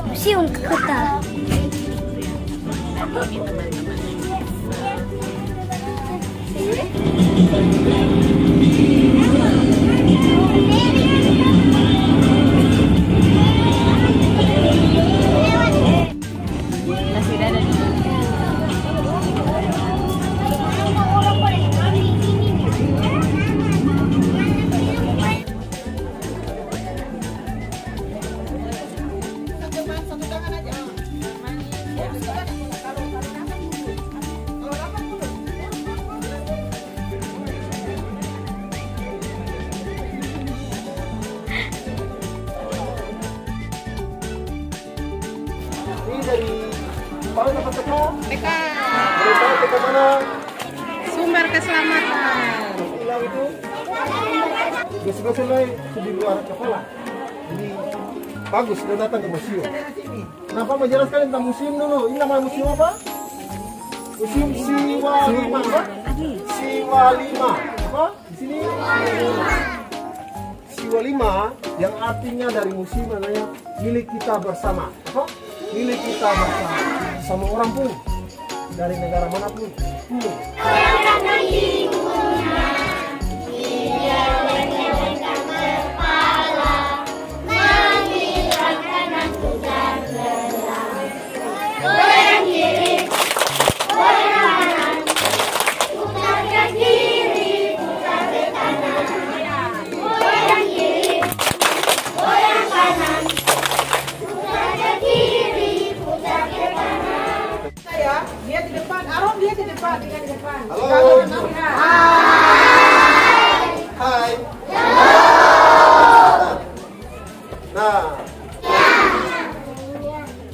Museum kota. Dari mana dapat TK? TK. TK mana? Sumber Keselamatan. Hilang itu. Biasa-biasa lain di luar kepala. Jadi bagus sudah datang ke museum. Kenapa menjelaskan tentang museum dulu? Ini nama museum apa? Museum Siwalima, apa? Siwalima. Apa? Di sini. Siwalima yang artinya dari museum namanya milik kita bersama. Apa? Milik kita bersama. Sama orang pun dari negara manapun. Dia di depan, Aron dia di depan, dia di depan. Halo. Hai. Nah.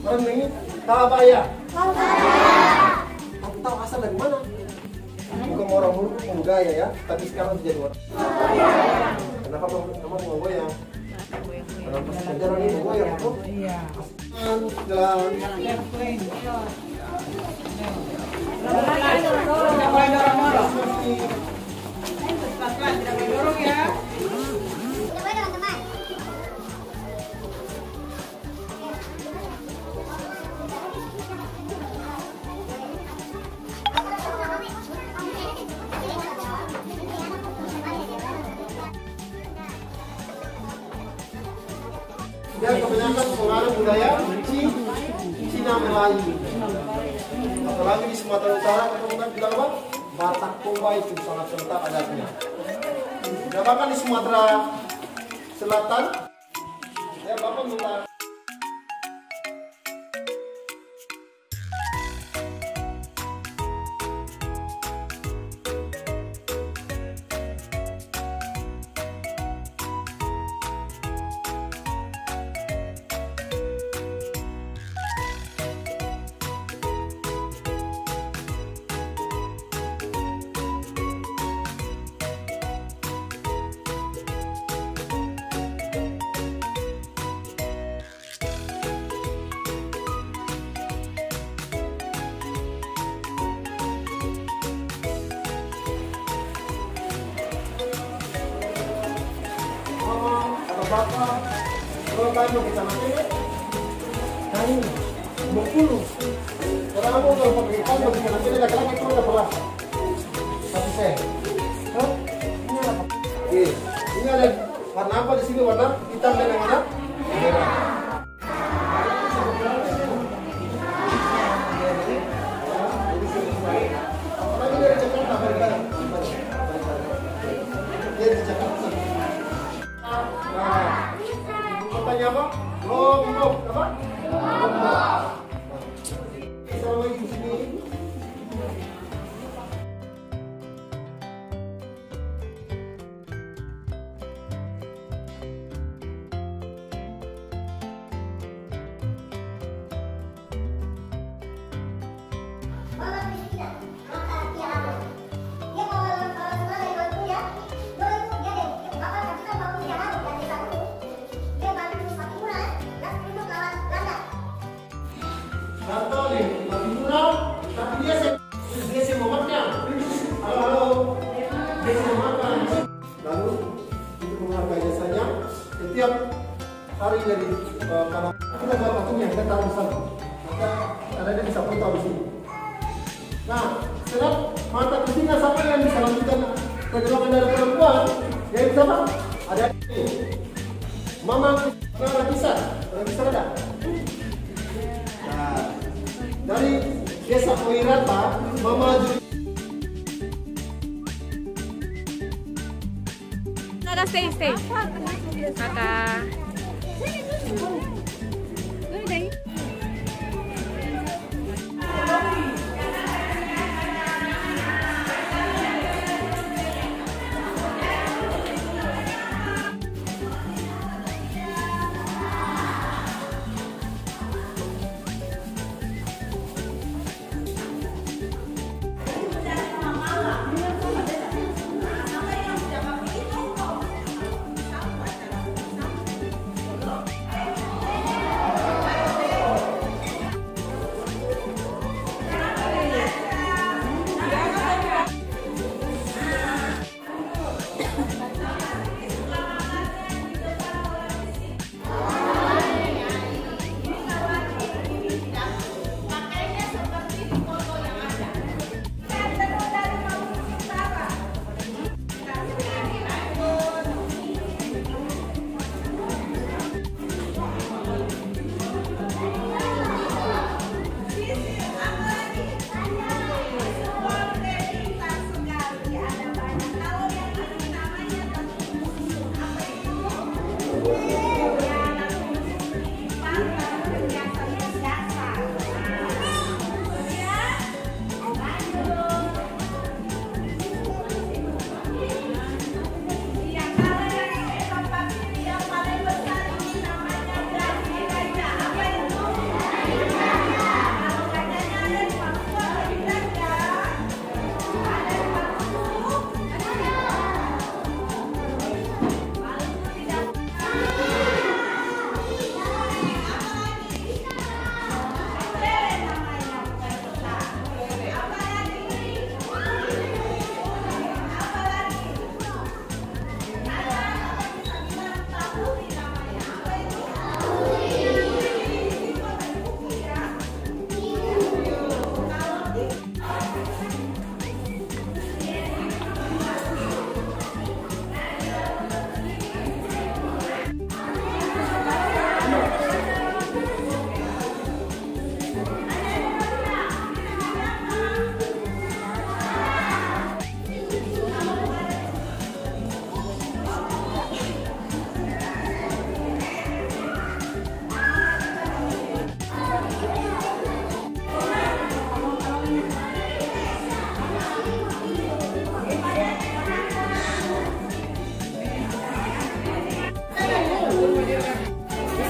Orang ini Tabaya. Kamu tahu asal dari mana? Bukan orang Mongolia ya, tapi sekarang jadi orang. Kenapa kamu Mongolia? Karena pas sejarah ini Mongolia, apa? Iya. Jalan. Tidak boleh dorong-dorong. Pelan-pelan, tidak boleh dorong ya. Dia kebanyakan pengaruh budaya Cina Melayu. Apalagi di Sumatera Utara, teman-teman bilang apa? Batak Toba itu sangat kental adatnya. Dan bahkan di Sumatera Selatan, ya Bapak minta. Bapak, kalau kamu kita mati, kamu 20. Kalau kamu kalau pakai kamu kita mati, laki-laki itu udah pernah. Tapi saya, ini apa? Ini ada warna apa di sini? Warna hitam dan yang mana? Apalagi dari Jakarta, balik-balik. Dia di Jakarta. Nah, pertanyaan apa? Lombok apa? Lombok. Sama lagi di sini. Kalau kita buat waktunya, kita taruh di sana. Maka ada dia bisa foto di sini. Nah, setelah mata kucingnya siapa yang bisa lanjutkan perjuangan dari perempuan? Yaitu siapa? Ada ini. Mama Rakisa ada. Nah, dari desa Oirata, Mama Nada, stay. Kakak.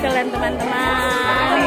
Kalian teman-teman.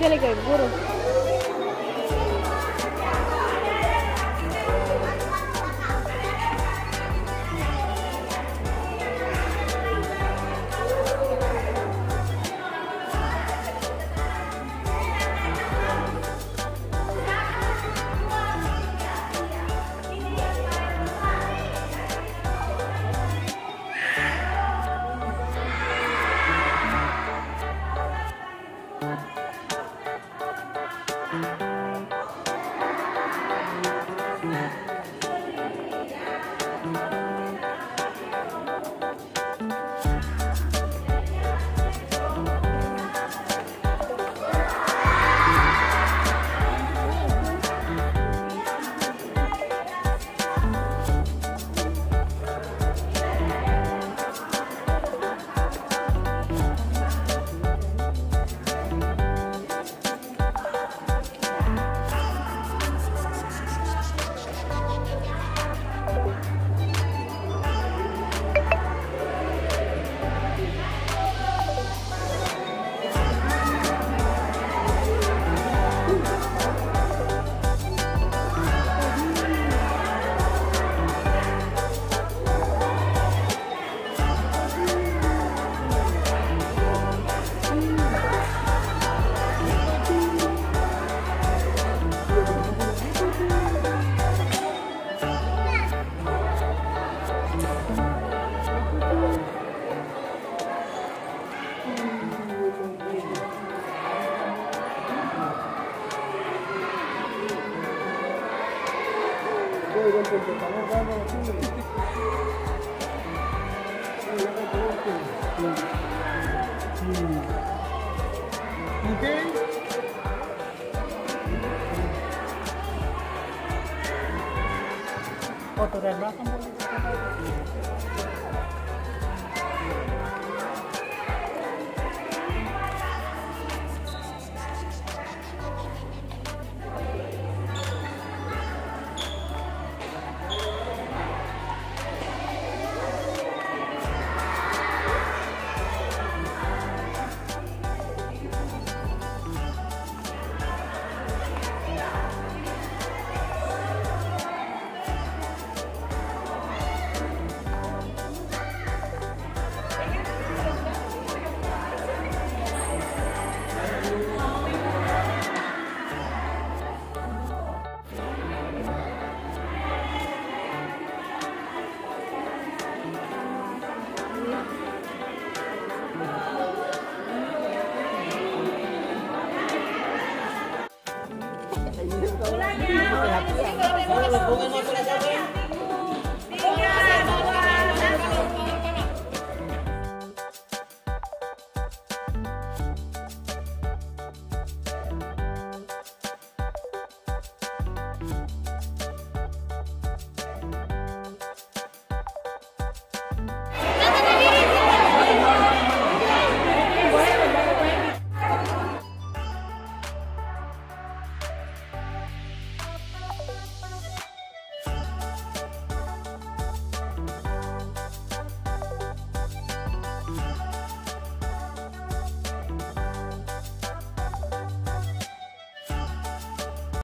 Sila kayak guru. Foto dari belakang. Pulang ya.